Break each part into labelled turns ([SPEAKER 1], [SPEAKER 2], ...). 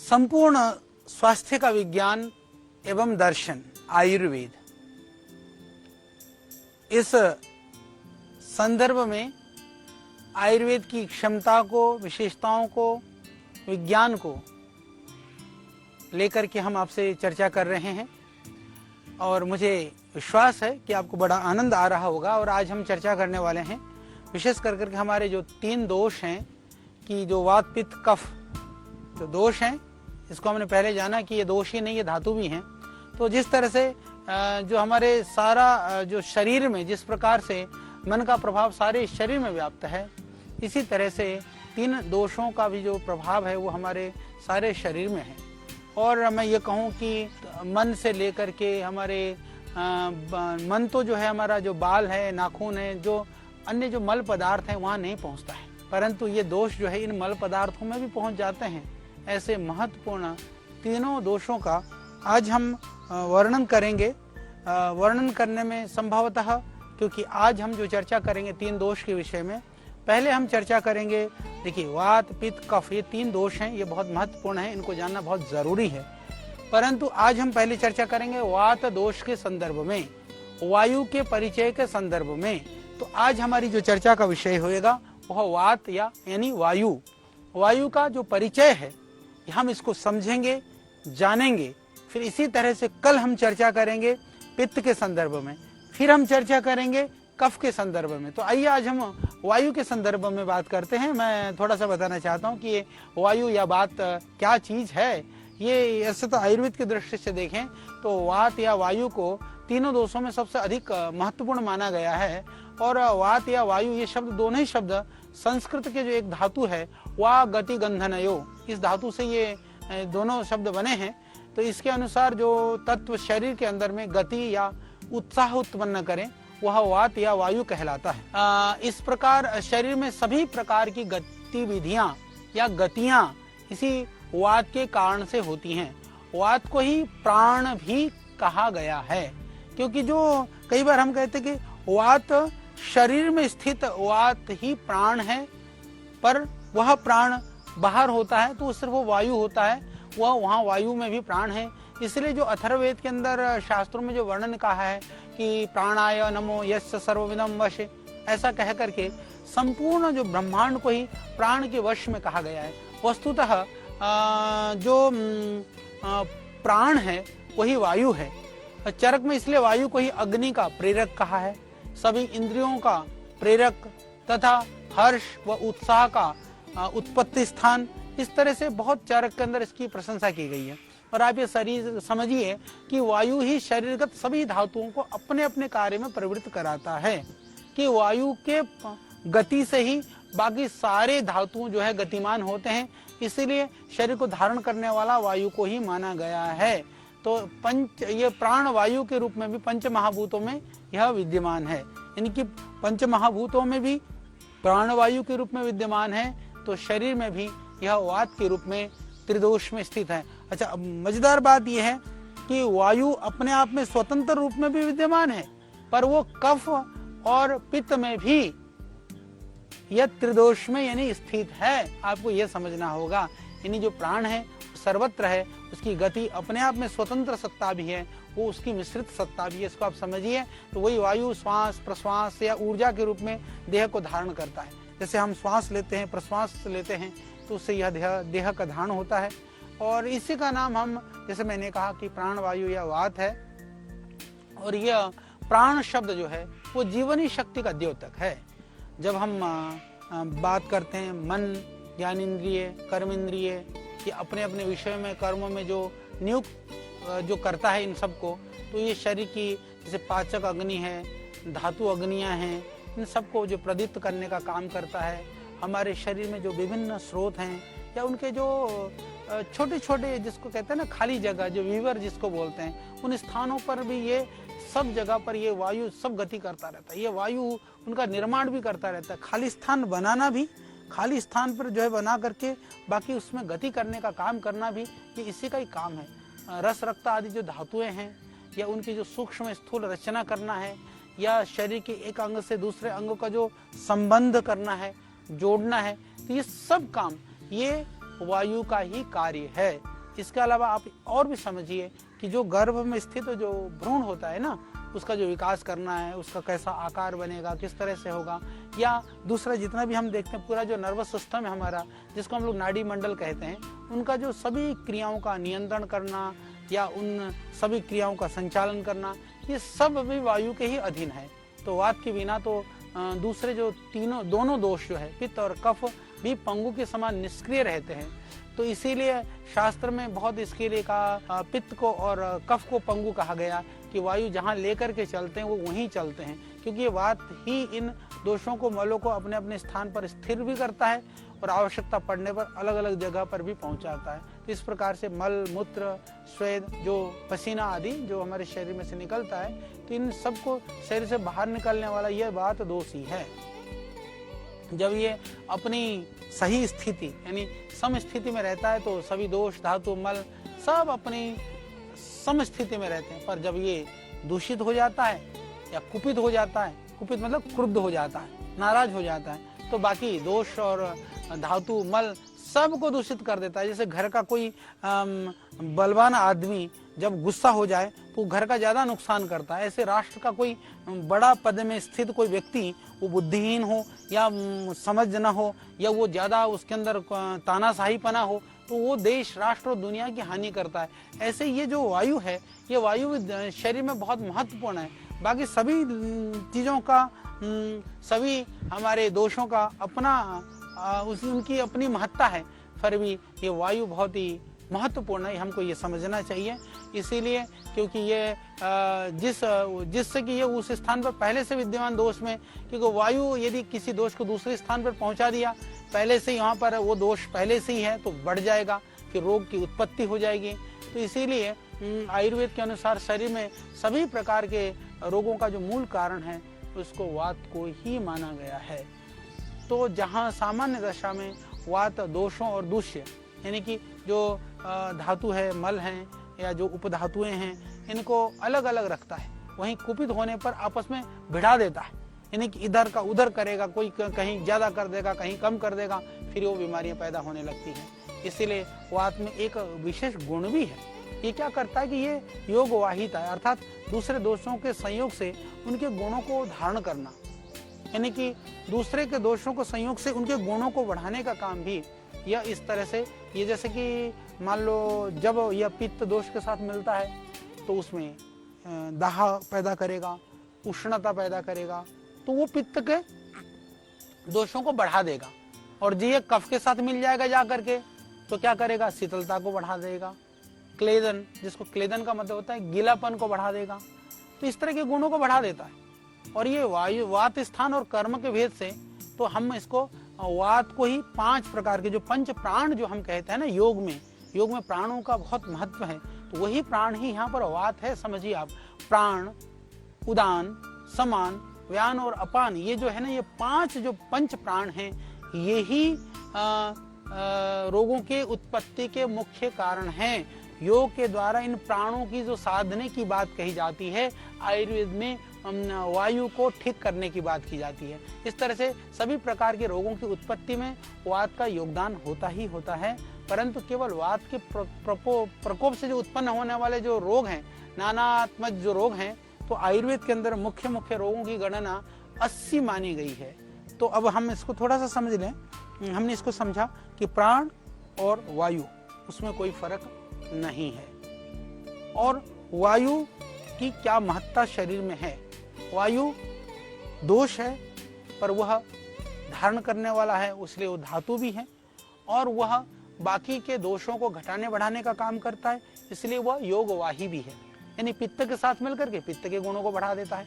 [SPEAKER 1] संपूर्ण स्वास्थ्य का विज्ञान एवं दर्शन आयुर्वेद, इस संदर्भ में आयुर्वेद की क्षमता को, विशेषताओं को, विज्ञान को लेकर के हम आपसे चर्चा कर रहे हैं और मुझे विश्वास है कि आपको बड़ा आनंद आ रहा होगा। और आज हम चर्चा करने वाले हैं विशेष कर करके हमारे जो 3 दोष हैं कि जो वात पित्त कफ जो दोष हैं, इसको हमने पहले जाना कि ये दोष ही नहीं, ये धातु भी हैं। तो जिस तरह से जो हमारे सारा जो शरीर में जिस प्रकार से मन का प्रभाव सारे शरीर में व्याप्त है, इसी तरह से 3 दोषों का भी जो प्रभाव है वो हमारे सारे शरीर में है। और मैं ये कहूँ कि मन से लेकर के हमारे मन तो जो है हमारा जो बाल है, नाखून है, जो अन्य जो मल पदार्थ हैं वहाँ नहीं पहुँचता है, परंतु ये दोष जो है इन मल पदार्थों में भी पहुँच जाते हैं। ऐसे महत्वपूर्ण 3 दोषों का आज हम वर्णन करेंगे। वर्णन करने में संभवतः, क्योंकि आज हम जो चर्चा करेंगे 3 दोष के विषय में, पहले हम चर्चा करेंगे, देखिए वात पित्त कफ ये 3 दोष हैं, ये बहुत महत्वपूर्ण है, इनको जानना बहुत जरूरी है। परंतु आज हम पहले चर्चा करेंगे वात दोष के संदर्भ में, वायु के परिचय के संदर्भ में। तो आज हमारी जो चर्चा का विषय होगा वह वात यानी वायु, वायु का जो परिचय है हम इसको समझेंगे, जानेंगे। फिर इसी तरह से कल हम चर्चा करेंगे पित्त के संदर्भ में, फिर हम चर्चा करेंगे कफ के संदर्भ में। तो आइए आज हम वायु के संदर्भ में बात करते हैं। मैं थोड़ा सा बताना चाहता हूँ कि ये वायु या वात क्या चीज है। ये ऐसे तो आयुर्वेद की दृष्टि से देखें तो वात या वायु को 3 दोषों में सबसे अधिक महत्वपूर्ण माना गया है। और वात या वायु ये शब्द, दोनों ही शब्द संस्कृत के जो एक धातु है वा गति गंधनयो, इस धातु से ये दोनों शब्द बने हैं। तो इसके अनुसार जो तत्व शरीर के अंदर में गति या उत्साह उत्पन्न करें वह वात या वायु कहलाता है। इस प्रकार शरीर में सभी प्रकार की गतिविधियां या गतियां इसी वात के कारण से होती हैं। वात को ही प्राण भी कहा गया है, क्योंकि जो कई बार हम कहते कि वात शरीर में स्थित वात ही प्राण है, पर वह प्राण बाहर होता है तो सिर्फ वो वायु होता है, वह वहाँ वायु में भी प्राण है। इसलिए जो अथर्ववेद के अंदर शास्त्रों में जो वर्णन कहा है कि प्राणाय नमो यस्य सर्वविदं वशे, ऐसा कह करके संपूर्ण जो ब्रह्मांड को ही प्राण के वश में कहा गया है। वस्तुतः जो प्राण है वही वायु है। चरक में इसलिए वायु को ही अग्नि का प्रेरक कहा है, सभी इंद्रियों का प्रेरक तथा हर्ष व उत्साह का उत्पत्ति स्थान। इस तरह से बहुत चरक के अंदर इसकी प्रशंसा की गई है। और आप ये शरीर समझिए कि वायु ही शरीरगत सभी धातुओं को अपने अपने कार्य में प्रवृत्त कराता है, कि वायु के गति से ही बाकी सारे धातु जो है गतिमान होते हैं। इसीलिए शरीर को धारण करने वाला वायु को ही माना गया है। तो ये प्राण वायु के रूप में भी 5 महाभूतों में यह विद्यमान है। इनकी 5 महाभूतों में भी प्राण वायु के रूप में विद्यमान है, तो शरीर में भी यह वात के रूप में त्रिदोष में स्थित है। अच्छा, मजेदार बात यह है कि वायु अपने आप में स्वतंत्र रूप में भी विद्यमान है, पर वो कफ और पित्त में भी यह त्रिदोष में यानी स्थित है। आपको यह समझना होगा, यानी जो प्राण है सर्वत्र है, उसकी गति अपने आप में स्वतंत्र सत्ता भी है, वो उसकी मिश्रित सत्ता भी है, इसको आप समझिए। तो वही वायु श्वास प्रश्वास या ऊर्जा के रूप में देह को धारण करता है। जैसे हम श्वास लेते हैं, प्रश्वास लेते हैं, तो उससे यह देह का धारण होता है। और इसी का नाम हम, जैसे मैंने कहा कि प्राण वायु या वात है। और यह प्राण शब्द जो है वो जीवनी शक्ति का द्योतक है। जब हम बात करते हैं मन, ज्ञानेंद्रिय, कर्म इंद्रिय, ये अपने अपने विषय में कर्मों में जो नियुक्त जो करता है इन सबको, तो ये शरीर की जैसे पाचक अग्नि है, धातु अग्नियां हैं, इन सबको जो प्रदीप्त करने का काम करता है। हमारे शरीर में जो विभिन्न स्रोत हैं या उनके जो छोटे छोटे जिसको कहते हैं ना खाली जगह, जो वीवर जिसको बोलते हैं, उन स्थानों पर भी ये सब जगह पर ये वायु सब गति करता रहता है। ये वायु उनका निर्माण भी करता रहता है। खाली स्थान बनाना भी, खाली स्थान पर जो है बना करके बाकी उसमें गति करने का काम करना भी, ये इसी का ही काम है। रस रक्त आदि जो धातुएं हैं या उनकी जो सूक्ष्म स्थूल रचना करना है, या शरीर के एक अंग से दूसरे अंग का जो संबंध करना है, जोड़ना है, तो ये सब काम ये वायु का ही कार्य है। इसके अलावा आप और भी समझिए कि जो गर्भ में स्थित जो भ्रूण होता है ना, उसका जो विकास करना है, उसका कैसा आकार बनेगा, किस तरह से होगा, या दूसरा जितना भी हम देखते हैं पूरा जो नर्वस सिस्टम है हमारा, जिसको हम लोग नाड़ी मंडल कहते हैं, उनका जो सभी क्रियाओं का नियंत्रण करना या उन सभी क्रियाओं का संचालन करना, ये सब भी वायु के ही अधीन है। तो वात के बिना तो दूसरे जो दोनों दोष जो है, पित्त और कफ, भी पंगु के समान निष्क्रिय रहते हैं। तो इसीलिए शास्त्र में बहुत इसके लिए कहा, पित्त को और कफ को पंगु कहा गया कि वायु जहाँ लेकर के चलते हैं वो वहीं चलते हैं, क्योंकि ये वात ही इन दोषों को, मलों को अपने अपने स्थान पर स्थिर भी करता है और आवश्यकता पड़ने पर अलग अलग जगह पर भी पहुंचाता है। तो इस प्रकार से मल, मूत्र, स्वेद, जो पसीना आदि जो हमारे शरीर में से निकलता है, तो इन सबको शरीर से बाहर निकलने वाला यह वात दोष ही है। जब ये अपनी सही स्थिति यानी सम स्थिति में रहता है तो सभी दोष, धातु, मल सब अपनी सम स्थिति में रहते हैं। पर जब ये दूषित हो जाता है या कुपित हो जाता है, कुपित मतलब क्रुद्ध हो जाता है, नाराज हो जाता है, तो बाकी दोष और धातु, मल सबको दूषित कर देता है। जैसे घर का कोई बलवान आदमी जब गुस्सा हो जाए तो घर का ज्यादा नुकसान करता है। ऐसे राष्ट्र का कोई बड़ा पद में स्थित कोई व्यक्ति, वो बुद्धिहीन हो या समझ न हो या वो ज्यादा उसके अंदर तानाशाहीपना हो, तो वो देश, राष्ट्र और दुनिया की हानि करता है। ऐसे ये जो वायु है, ये वायु शरीर में बहुत महत्वपूर्ण है। बाकी सभी चीजों का, सभी हमारे दोषों का अपना उनकी अपनी महत्ता है, फिर भी ये वायु बहुत ही महत्वपूर्ण है, हमको ये समझना चाहिए। इसीलिए क्योंकि ये जिससे कि ये उस स्थान पर पहले से विद्यमान दोष में, क्योंकि वायु यदि किसी दोष को दूसरे स्थान पर पहुंचा दिया, पहले से यहाँ पर वो दोष पहले से ही है, तो बढ़ जाएगा, फिर रोग की उत्पत्ति हो जाएगी। तो इसीलिए आयुर्वेद के अनुसार शरीर में सभी प्रकार के रोगों का जो मूल कारण है, उसको वात को ही माना गया है। तो जहाँ सामान्य दशा में वात दोषों और दूष्य यानी कि जो धातु है, मल हैं या जो उपधातुएं हैं, इनको अलग अलग रखता है, वहीं कुपित होने पर आपस में भिड़ा देता है, यानी कि इधर का उधर करेगा, कोई कहीं ज्यादा कर देगा, कहीं कम कर देगा, फिर वो बीमारियां पैदा होने लगती हैं। इसीलिए वात में एक विशेष गुण भी है। ये क्या करता है कि ये योग वाहिता है, अर्थात दूसरे दोषों के संयोग से उनके गुणों को धारण करना, यानी कि दूसरे के दोषों को संयोग से उनके गुणों को बढ़ाने का काम भी यह इस तरह से, ये जैसे कि मान लो जब यह पित्त दोष के साथ मिलता है तो उसमें दाह पैदा करेगा, उष्णता पैदा करेगा, तो वो पित्त के दोषों को बढ़ा देगा। और जी ये कफ के साथ मिल जाएगा जा करके, तो क्या करेगा, शीतलता को बढ़ा देगा, क्लेदन, जिसको क्लेदन का मतलब होता है गीलापन को बढ़ा देगा, तो इस तरह के गुणों को बढ़ा देता है। और ये वायु, वात स्थान और कर्म के भेद से, तो हम इसको वात को ही 5 प्रकार के जो पंच प्राण जो हम कहते हैं ना, योग में प्राणों का बहुत महत्व है, तो वही प्राण ही यहाँ पर वात है। समझिए आप, प्राण, उदान, समान, व्यान और अपान, ये जो है ना, ये 5 जो पंच प्राण हैं, ये ही रोगों के उत्पत्ति के मुख्य कारण हैं। योग के द्वारा इन प्राणों की जो साधने की बात कही जाती है, आयुर्वेद में वायु को ठीक करने की बात की जाती है। इस तरह से सभी प्रकार के रोगों की उत्पत्ति में वात का योगदान होता ही होता है। परंतु केवल वात के प्रकोप से जो उत्पन्न होने वाले जो रोग हैं, नानात्मक जो रोग हैं, तो आयुर्वेद के अंदर मुख्य मुख्य रोगों की गणना 80 मानी गई है। तो अब हम इसको थोड़ा सा समझ लें। हमने इसको समझा कि प्राण और वायु, उसमें कोई फर्क नहीं है, और वायु की क्या महत्ता शरीर में है। वायु दोष है, पर वह धारण करने वाला है, इसलिए वो धातु भी है, और वह बाकी के दोषों को घटाने बढ़ाने का काम करता है, इसलिए वह योगवाही भी है। यानी पित्त के साथ मिलकर के पित्त के गुणों को बढ़ा देता है,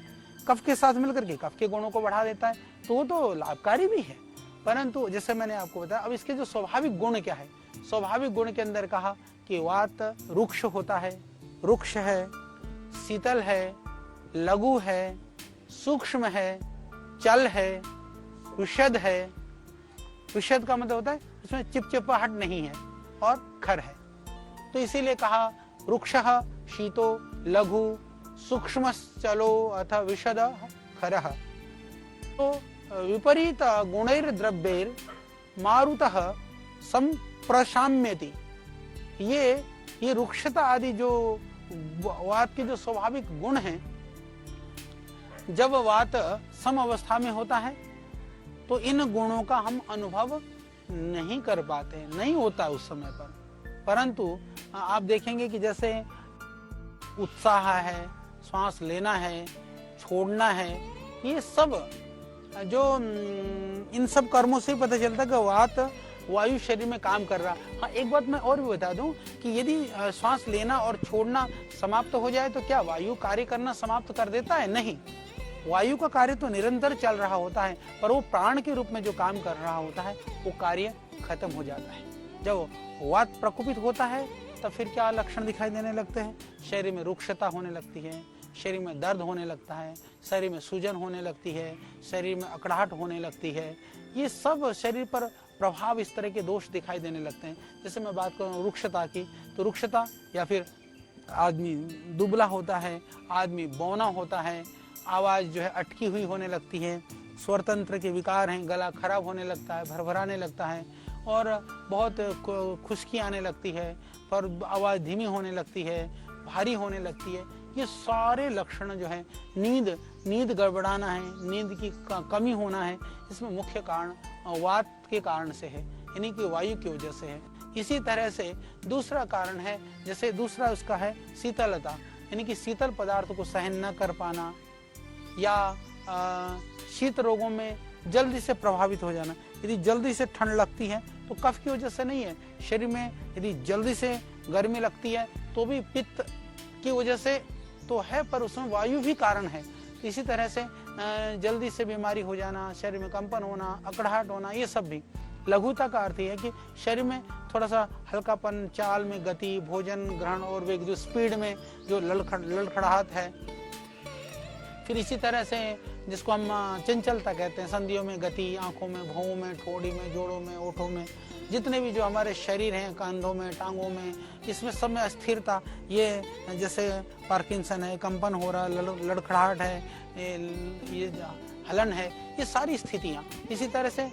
[SPEAKER 1] कफ के साथ मिलकर के कफ के गुणों को बढ़ा देता है, तो वो तो लाभकारी भी है। परंतु जैसे मैंने आपको बताया, अब इसके जो स्वाभाविक गुण क्या है, स्वाभाविक गुण के अंदर कहा कि वात रुक्ष होता है, रुक्ष है, शीतल है, लघु है, सूक्ष्म है, चल है, विशद है। विशद का मतलब होता है इसमें चिपचिपाहट नहीं है, और खर है। तो इसीलिए कहा रुक्षः शीतो लघु सूक्ष्म चलो अथ विशद खरः। तो विपरीत गुणैर द्रव्यैर मारुतः संप्रशाम्यति, ये ये रुक्षता आदि जो वात के जो स्वाभाविक गुण हैं, जब वात सम अवस्था में होता है तो इन गुणों का हम अनुभव नहीं कर पाते, नहीं होता उस समय पर। परंतु आप देखेंगे कि जैसे उत्साह है, श्वास लेना है, छोड़ना है, ये सब जो इन सब कर्मों से पता चलता है कि वात वायु शरीर में काम कर रहा। हाँ, एक बात मैं और भी बता दूं कि यदि श्वास लेना और छोड़ना समाप्त हो जाए तो क्या वायु कार्य करना समाप्त कर देता है? नहीं, वायु का कार्य तो निरंतर चल रहा होता है, पर वो प्राण के रूप में जो काम कर रहा होता है वो कार्य खत्म हो जाता है। जब वात प्रकोपित होता है तब फिर क्या लक्षण दिखाई देने लगते हैं? शरीर में रुक्षता होने लगती है, शरीर में दर्द होने लगता है, शरीर में सूजन होने लगती है, शरीर में अकड़ाहट होने लगती है। ये सब शरीर पर प्रभाव इस तरह के दोष दिखाई देने लगते हैं। जैसे मैं बात करूँ रुक्षता की, तो रुक्षता या फिर आदमी दुबला होता है, आदमी बौना होता है, आवाज़ जो है अटकी हुई होने लगती है, स्वर तंत्र के विकार हैं, गला खराब होने लगता है, भरभराने लगता है और बहुत खुश्की आने लगती है, पर आवाज़ धीमी होने लगती है, भारी होने लगती है। ये सारे लक्षण जो है नींद गड़बड़ाना है, नींद की कमी होना है, इसमें मुख्य कारण वात के कारण से है, यानी कि वायु की वजह से है। इसी तरह से दूसरा कारण है, जैसे दूसरा उसका है शीतलता, यानी कि शीतल पदार्थ को सहन न कर पाना या शीत रोगों में जल्दी से प्रभावित हो जाना। यदि जल्दी से ठंड लगती है तो कफ की वजह से नहीं है, शरीर में यदि जल्दी से गर्मी लगती है तो भी पित्त की वजह से तो है, पर उसमें वायु भी कारण है। इसी तरह से जल्दी से बीमारी हो जाना, शरीर में कंपन होना, अकड़ाहट होना, ये सब भी। लघुता का अर्थ है कि शरीर में थोड़ा सा हल्कापन, चाल में गति, भोजन ग्रहण और वेग, जो स्पीड में जो लड़खड़ाहट है। फिर इसी तरह से जिसको हम चंचलता कहते हैं, संधियों में गति, आंखों में, भौं में, ठोड़ी में, जोड़ों में, ओठों में, जितने भी जो हमारे शरीर हैं, कंधों में, टांगों में, इसमें सब में अस्थिरता, ये जैसे पार्किंसन है, कंपन हो रहा है, लड़खड़ाहट है, ये हलन है, ये सारी स्थितियाँ। इसी तरह से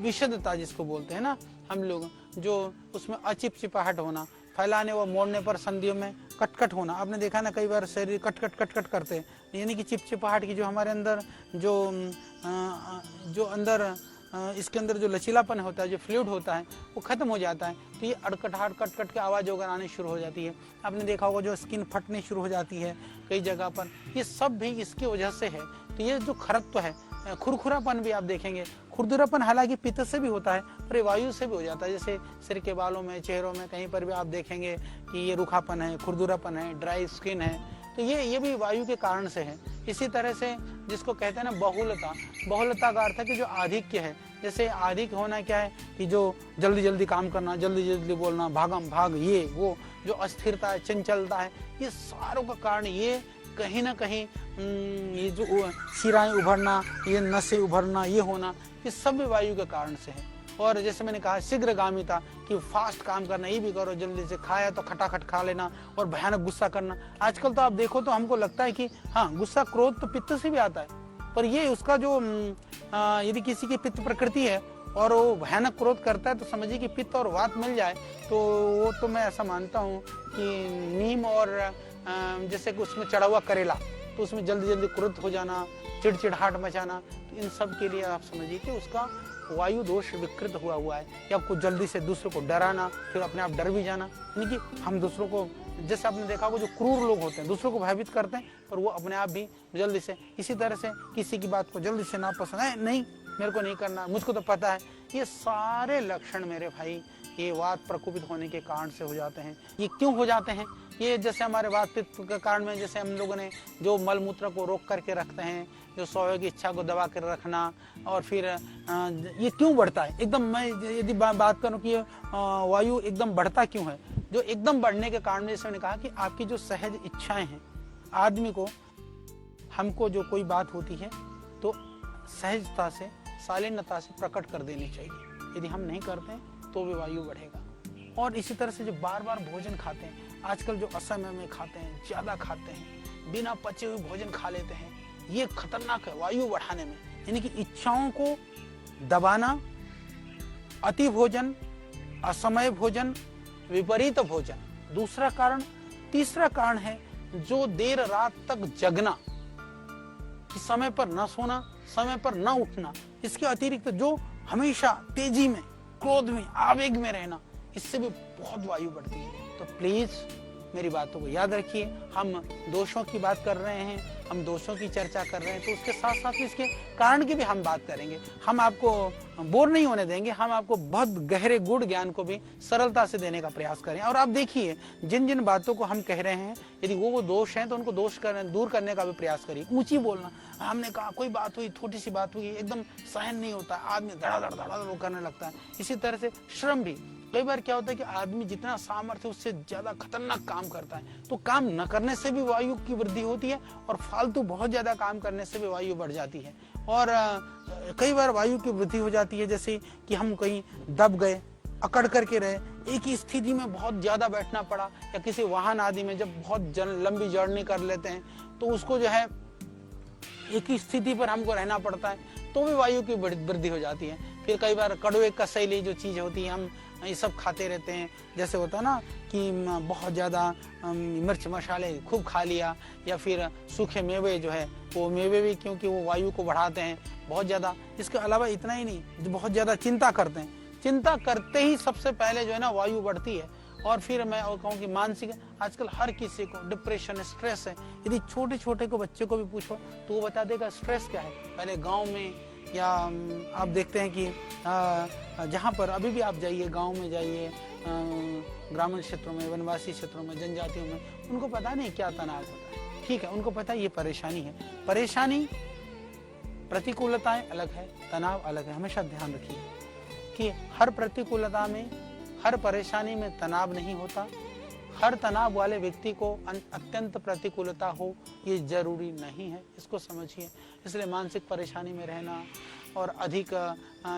[SPEAKER 1] विशदता जिसको बोलते हैं ना हम लोग, जो उसमें अचिपचिपाहट होना, फैलाने व मोड़ने पर संधियों में कटकट होना। आपने देखा ना कई बार शरीर कटकट करते हैं, यानी कि चिपचिपाहट की जो हमारे अंदर जो अंदर इसके अंदर जो लचीलापन होता है, जो फ्लूइड होता है, वो खत्म हो जाता है, तो ये अड़कटाहट कट के आवाज़ वगैरह आनी शुरू हो जाती है। आपने देखा होगा जो स्किन फटनी शुरू हो जाती है कई जगह पर, ये सब भी इसकी वजह से है। तो ये जो खरत्व है, खुरखुरापन भी आप देखेंगे, खुरदुरापन हालांकि पित्त से भी होता है पर वायु से भी हो जाता है। जैसे सिर के बालों में, चेहरों में, कहीं पर भी आप देखेंगे कि ये रूखापन है, खुरदुरापन है, ड्राई स्किन है, तो ये भी वायु के कारण से है। इसी तरह से जिसको कहते हैं ना बहुलता का अर्थ है कि जो आधिक्य है। जैसे अधिक होना क्या है कि जो जल्दी काम करना, जल्दी बोलना, भागम भाग, ये वो जो अस्थिरता है, चंचलता है, ये सारों का कारण ये कहीं ना कहीं ये जो शिराएं उभरना, ये नसें उभरना, ये होना, ये सब वायु के कारण से है। और जैसे मैंने कहा शीघ्रगामिता, कि फास्ट काम करना, ये भी करो, जल्दी से खाया तो खटाखट खा लेना और भयानक गुस्सा करना। आजकल तो आप देखो तो हमको लगता है कि हाँ, गुस्सा क्रोध तो पित्त से भी आता है, पर ये उसका जो यदि किसी की पित्त प्रकृति है और वो भयानक क्रोध करता है तो समझिए कि पित्त और वात मिल जाए तो वो तो मैं ऐसा मानता हूँ कि नीम और जैसे कि उसमें चढ़ा हुआ करेला, तो उसमें जल्दी क्रोध हो जाना, चिड़चिड़ाहट मचाना, तो इन सब के लिए आप समझिए कि उसका वायु दोष विकृत हुआ है। या आपको जल्दी से दूसरों को डराना, फिर अपने आप डर भी जाना, यानी कि हम दूसरों को, जैसे आपने देखा होगा जो क्रूर लोग होते हैं दूसरों को भयभीत करते हैं, पर वो अपने आप भी जल्दी से, इसी तरह से किसी की बात को जल्दी से नापसंद है, नहीं मेरे को नहीं करना, मुझको तो पता है। ये सारे लक्षण मेरे भाई ये वात प्रकोपित होने के कारण से हो जाते हैं। ये क्यों हो जाते हैं? ये जैसे हमारे वात पित्त के कारण में, जैसे हम लोगों ने जो मल मूत्र को रोक करके रखते हैं, जो सोए की इच्छा को दबा कर रखना, और फिर ये क्यों बढ़ता है एकदम। मैं यदि बात करूं कि वायु एकदम बढ़ता क्यों है, जो एकदम बढ़ने के कारण में, जैसे मैंने कहा कि आपकी जो सहज इच्छाएं हैं, आदमी को, हमको जो कोई बात होती है तो सहजता से, शालीनता से प्रकट कर देनी चाहिए। यदि हम नहीं करते हैं तो भी वायु बढ़ेगा। और इसी तरह से जो बार भोजन खाते हैं, आजकल जो असमय में खाते हैं, ज्यादा खाते हैं, बिना पचे हुए भोजन खा लेते हैं, ये खतरनाक है वायु बढ़ाने में। यानी कि इच्छाओं को दबाना, अति भोजन, असमय भोजन, विपरीत भोजन, दूसरा कारण, तीसरा कारण है जो देर रात तक जगना, कि समय पर न सोना, समय पर न उठना। इसके अतिरिक्त जो हमेशा तेजी में, क्रोध में, आवेग में रहना, इससे भी बहुत वायु बढ़ती है। तो प्लीज मेरी बातों को याद रखिए। हम दोषों की बात कर रहे हैं, हम दोषों की चर्चा कर रहे हैं, तो उसके साथ साथ इसके कारण की भी हम बात करेंगे। हम आपको बोर नहीं होने देंगे, हम आपको बहुत गहरे गूढ़ ज्ञान को भी सरलता से देने का प्रयास करें। और आप देखिए, जिन जिन बातों को हम कह रहे हैं, यदि वो दोष हैं तो उनको दूर करने का भी प्रयास करिए। ऊंची बोलना, हमने कहा कोई बात हुई, छोटी सी बात हुई, एकदम सहन नहीं होता, आदमी धड़ाधड़ करने लगता है। इसी तरह से श्रम भी, कई बार क्या होता है कि आदमी जितना सामर्थ्य उससे ज्यादा खतरनाक काम करता है, तो काम न करने से भी वायु की वृद्धि होती है और फालतू बहुत ज्यादा काम करने से भी वायु बढ़ जाती है। और कई बार वायु की वृद्धि हो जाती है, जैसे कि हम कहीं दब गए, अकड़ करके रहे, एक ही स्थिति में बहुत ज्यादा बैठना पड़ा, या किसी वाहन आदि में जब बहुत लंबी जर्नी कर लेते हैं तो उसको जो है एक ही स्थिति पर हमको रहना पड़ता है, तो भी वायु की वृद्धि हो जाती है। फिर कई बार कड़वे कसैली जो चीज होती है, हम ये सब खाते रहते हैं। जैसे होता है ना कि बहुत ज़्यादा मिर्च मसाले खूब खा लिया, या फिर सूखे मेवे जो है, वो मेवे भी क्योंकि वो वायु को बढ़ाते हैं बहुत ज़्यादा। इसके अलावा इतना ही नहीं, जो बहुत ज़्यादा चिंता करते हैं, चिंता करते ही सबसे पहले जो है ना वायु बढ़ती है। और फिर मैं और कहूँ कि मानसिक, आजकल हर किसी को डिप्रेशन, स्ट्रेस है। यदि छोटे छोटे को बच्चे को भी पूछो तो वो बता देगा स्ट्रेस क्या है। पहले गाँव में, या आप देखते हैं कि जहाँ पर अभी भी आप जाइए, गांव में जाइए, ग्रामीण क्षेत्रों में, वनवासी क्षेत्रों में, जनजातियों में, उनको पता नहीं क्या तनाव होता है। ठीक है, उनको पता है ये परेशानी है। परेशानी, प्रतिकूलताएं अलग है, तनाव अलग है। हमेशा ध्यान रखिए कि हर प्रतिकूलता में, हर परेशानी में तनाव नहीं होता। हर तनाव वाले व्यक्ति को अत्यंत प्रतिकूलता हो ये जरूरी नहीं है, इसको समझिए। इसलिए मानसिक परेशानी में रहना और अधिक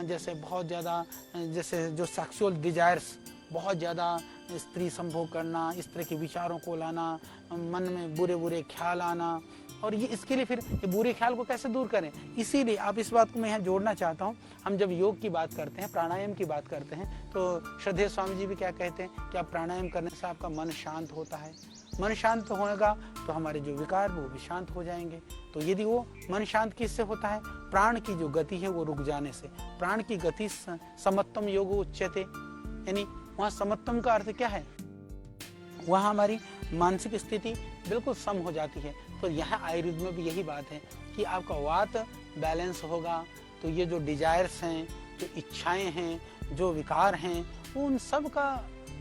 [SPEAKER 1] जैसे बहुत ज़्यादा, जैसे जो सेक्सुअल डिजायर्स, बहुत ज़्यादा स्त्री संभोग करना, इस तरह के विचारों को लाना, मन में बुरे बुरे ख्याल आना, और ये इसके लिए फिर ये बुरे ख्याल को कैसे दूर करें। इसीलिए आप इस बात को मैं यहाँ जोड़ना चाहता हूँ। हम जब योग की बात करते हैं, प्राणायाम की बात करते हैं, तो श्रद्धेय स्वामी जी भी क्या कहते हैं कि आप प्राणायाम करने से आपका मन शांत होता है। मन शांत होगा तो हमारे जो विकार वो भी शांत हो जाएंगे। तो यदि वो मन शांत किससे होता है? प्राण की जो गति है वो रुक जाने से। प्राण की गति समत्तम योग उच्यते, यानी वहाँ समत्तम का अर्थ क्या है? वहाँ हमारी मानसिक स्थिति बिल्कुल सम हो जाती है। तो यहाँ आयुर्वेद में भी यही बात है कि आपका वात बैलेंस होगा तो ये जो डिजायर्स हैं, जो इच्छाएं हैं, जो विकार हैं, उन सब का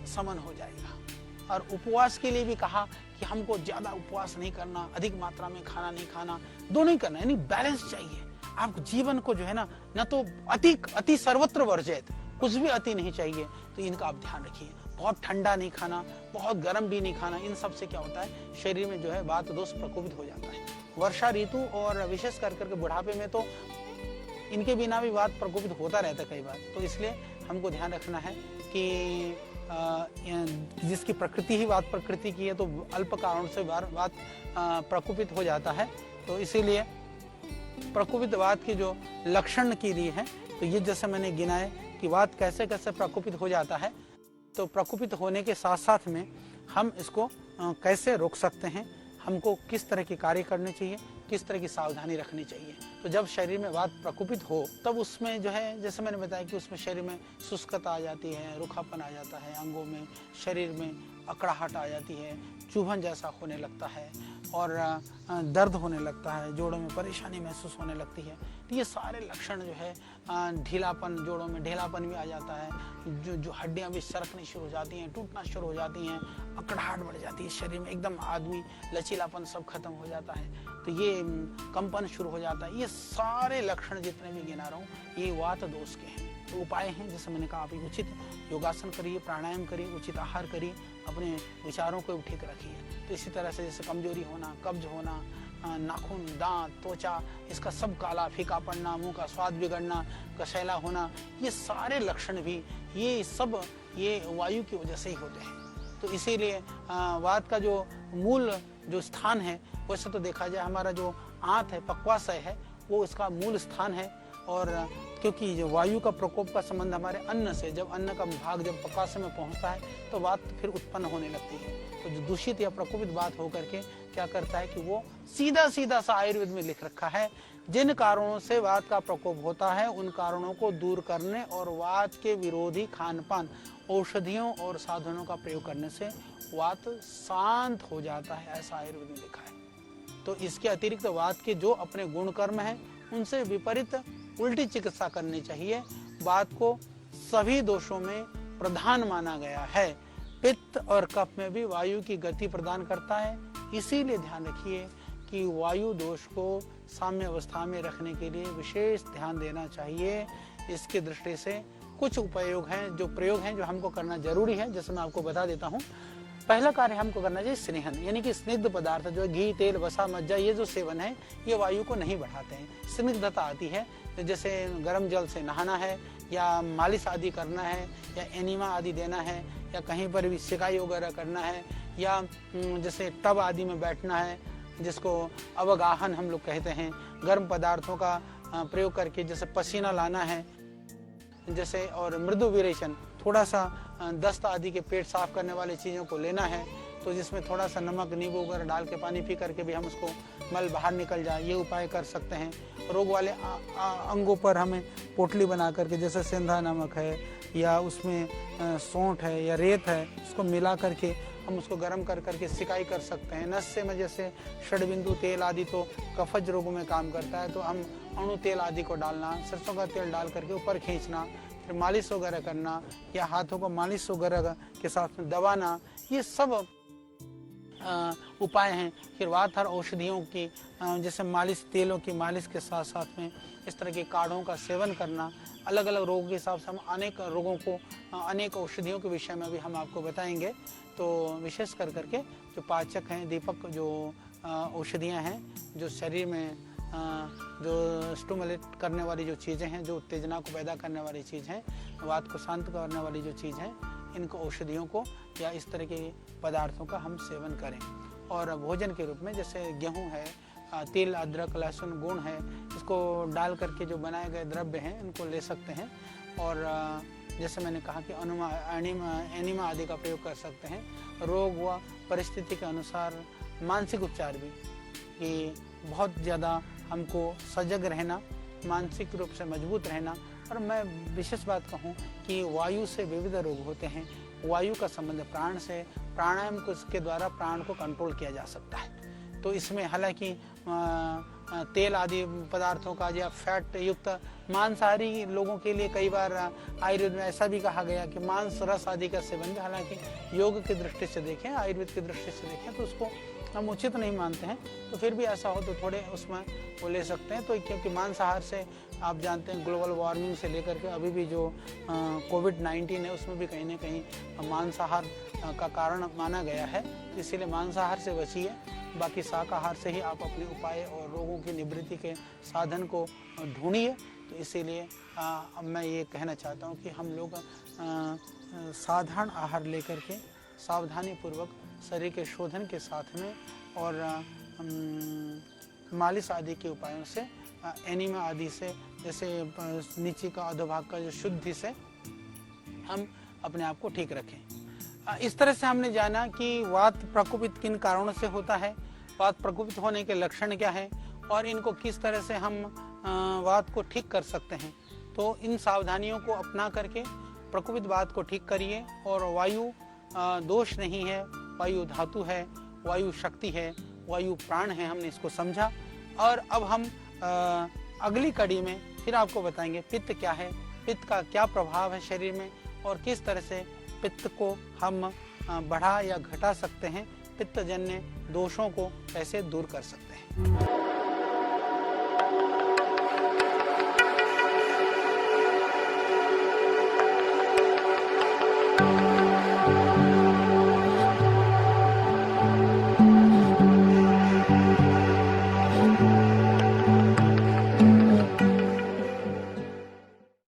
[SPEAKER 1] समन हो जाएगा। और उपवास के लिए भी कहा कि हमको ज्यादा उपवास नहीं करना, अधिक मात्रा में खाना नहीं खाना, दोनों ही करना, यानी बैलेंस चाहिए। आप जीवन को जो है ना, न तो अति सर्वत्र वर्जित, कुछ भी अति नहीं चाहिए। तो इनका आप ध्यान रखिए। बहुत ठंडा नहीं खाना, बहुत गर्म भी नहीं खाना। इन सब से क्या होता है, शरीर में जो है वात दोष प्रकोपित हो जाता है। वर्षा ऋतु और विशेष करके बुढ़ापे में तो इनके बिना भी वात प्रकोपित होता रहता है कई बार। तो इसलिए हमको ध्यान रखना है कि जिसकी प्रकृति ही वात प्रकृति की है, तो अल्प कारण से वात प्रकोपित हो जाता है। तो इसीलिए प्रकोपित वात की जो लक्षण की दी है, तो ये जैसे मैंने गिनाए कि वात कैसे कैसे प्रकोपित हो जाता है। तो प्रकोपित होने के साथ साथ में हम इसको कैसे रोक सकते हैं, हमको किस तरह के कार्य करने चाहिए, किस तरह की सावधानी रखनी चाहिए। तो जब शरीर में वात प्रकोपित हो तब उसमें जो है, जैसे मैंने बताया कि उसमें शरीर में शुष्कता आ जाती है, रूखापन आ जाता है, अंगों में, शरीर में अकड़ाहट आ जाती है, चुभन जैसा होने लगता है, और दर्द होने लगता है, जोड़ों में परेशानी महसूस होने लगती है। तो ये सारे लक्षण जो है, ढीलापन, जोड़ों में ढीलापन भी आ जाता है, जो हड्डियां भी सरकनी शुरू हो जाती हैं, टूटना शुरू हो जाती हैं, अकड़ाहट बढ़ जाती है शरीर में, एकदम आदमी लचीलापन सब खत्म हो जाता है। तो ये कंपन शुरू हो जाता है। ये सारे लक्षण जितने भी गिना रहा हूँ, ये वात दोष के हैं। तो उपाय हैं, जैसे मैंने कहा, आप उचित योगासन करिए, प्राणायाम करिए, उचित आहार करिए, अपने विचारों को ठीक रखिए। तो इसी तरह से जैसे कमजोरी होना, कब्ज होना, नाखून, दांत, त्वचा, इसका सब काला फीका पड़ना, मुंह का स्वाद बिगड़ना, कसैला होना, ये सारे लक्षण भी ये सब ये वायु की वजह से ही होते हैं। तो इसीलिए वात का जो मूल जो स्थान है, वैसे तो देखा जाए हमारा जो आंत है, पक्वाशय है, वो इसका मूल स्थान है। और क्योंकि जो वायु का प्रकोप का संबंध हमारे अन्न से, जब अन्न का भाग जब पकासे में पहुंचता है तो वात फिर उत्पन्न होने लगती है। तो जो दूषित या प्रकोपित वात होकर के क्या करता है कि वो सीधा सीधा सा आयुर्वेद में लिख रखा है, जिन कारणों से वात का प्रकोप होता है उन कारणों को दूर करने और वात के विरोधी खान पान, औषधियों और साधनों का प्रयोग करने से वात शांत हो जाता है, ऐसा आयुर्वेद में लिखा है। तो इसके अतिरिक्त वात के जो अपने गुण कर्म हैं उनसे विपरीत उल्टी चिकित्सा करनी चाहिए। वात को सभी दोषों में प्रधान माना गया है। पित्त और कफ में भी वायु की गति प्रदान करता है, इसीलिए ध्यान रखिए कि वायु दोष को साम्य अवस्था में रखने के लिए विशेष ध्यान देना चाहिए। इसकी दृष्टि से कुछ प्रयोग हैं जो हमको करना जरूरी है, जैसे मैं आपको बता देता हूँ। पहला कार्य हमको करना चाहिए स्नेहन, यानी कि स्निग्ध पदार्थ जो घी, तेल, वसा, मज्जा, ये जो सेवन है ये वायु को नहीं बढ़ाते हैं। स्निग्धता आती है, जैसे गर्म जल से नहाना है या मालिश आदि करना है या एनिमा आदि देना है या कहीं पर भी सिकाई वगैरह करना है या जैसे टब आदि में बैठना है, जिसको अवगाहन हम लोग कहते हैं। गर्म पदार्थों का प्रयोग करके जैसे पसीना लाना है जैसे, और मृदु विरेचन, थोड़ा सा दस्त आदि के पेट साफ करने वाली चीज़ों को लेना है, तो जिसमें थोड़ा सा नमक, नींबू वगैरह डाल के पानी पी करके भी हम उसको मल बाहर निकल जाए, ये उपाय कर सकते हैं। रोग वाले अंगों पर हमें पोटली बना करके, जैसे सेंधा नमक है या उसमें सौंठ है या रेत है, उसको मिला करके हम उसको गर्म कर करके सिकाई कर सकते हैं। नस्य में जैसे षडबिंदु तेल आदि तो कफज रोगों में काम करता है, तो हम अणु तेल आदि को डालना, सरसों का तेल डाल करके ऊपर खींचना, फिर मालिश वगैरह करना या हाथों को मालिश वगैरह के साथ में दबाना, ये सब उपाय हैं। फिर वात और औषधियों की जैसे मालिश, तेलों की मालिश के साथ साथ में इस तरह के काढ़ों का सेवन करना, अलग अलग रोगों के हिसाब से हम अनेक रोगों को अनेक औषधियों के विषय में भी हम आपको बताएंगे। तो विशेष कर करके जो पाचक हैं, दीपक, जो औषधियाँ हैं, जो शरीर में जो स्टिमुलेट करने वाली जो चीज़ें हैं, जो उत्तेजना को पैदा करने वाली चीज़ हैं, वात को शांत करने वाली जो चीज़ है, इनको औषधियों को या इस तरह के पदार्थों का हम सेवन करें। और भोजन के रूप में जैसे गेहूं है, तिल, अदरक, लहसुन, गुड़ है, इसको डाल करके जो बनाए गए द्रव्य हैं इनको ले सकते हैं। और जैसे मैंने कहा कि एनिमा आदि का प्रयोग कर सकते हैं। रोग व परिस्थिति के अनुसार मानसिक उपचार भी, कि बहुत ज़्यादा हमको सजग रहना, मानसिक रूप से मजबूत रहना। और मैं विशेष बात कहूँ कि वायु से विविध रोग होते हैं। वायु का संबंध प्राण से, प्राणायाम के द्वारा प्राण को कंट्रोल किया जा सकता है। तो इसमें हालांकि तेल आदि पदार्थों का या फैट युक्त मांसाहारी लोगों के लिए कई बार आयुर्वेद में ऐसा भी कहा गया कि मांस रस आदि का सेवन भी, हालांकि योग की दृष्टि से देखें, आयुर्वेद की दृष्टि से देखें तो उसको हम उचित नहीं मानते हैं। तो फिर भी ऐसा हो तो थोड़े उसमें वो ले सकते हैं। तो क्योंकि मांसाहार से आप जानते हैं ग्लोबल वार्मिंग से लेकर के अभी भी जो कोविड-19 है उसमें भी कहीं ना कहीं मांसाहार का कारण माना गया है। इसीलिए मांसाहार से बचिए, बाकी शाकाहार से ही आप अपने उपाय और रोगों की निवृत्ति के साधन को ढूंढिए। तो इसीलिए मैं ये कहना चाहता हूँ कि हम लोग साधारण आहार लेकर के सावधानी पूर्वक शरीर के शोधन के साथ में और मालिश आदि के उपायों से, एनिमा आदि से, जैसे नीचे का अधोभाग का जो शुद्धि से हम अपने आप को ठीक रखें। इस तरह से हमने जाना कि वात प्रकोपित किन कारणों से होता है, वात प्रकोपित होने के लक्षण क्या है और इनको किस तरह से हम वात को ठीक कर सकते हैं। तो इन सावधानियों को अपना करके प्रकोपित वात को ठीक करिए। और वायु दोष नहीं है, वायु धातु है, वायु शक्ति है, वायु प्राण है, हमने इसको समझा। और अब हम अगली कड़ी में फिर आपको बताएंगे पित्त क्या है, पित्त का क्या प्रभाव है शरीर में और किस तरह से पित्त को हम बढ़ा या घटा सकते हैं, पित्तजन्य दोषों को कैसे दूर कर सकते हैं।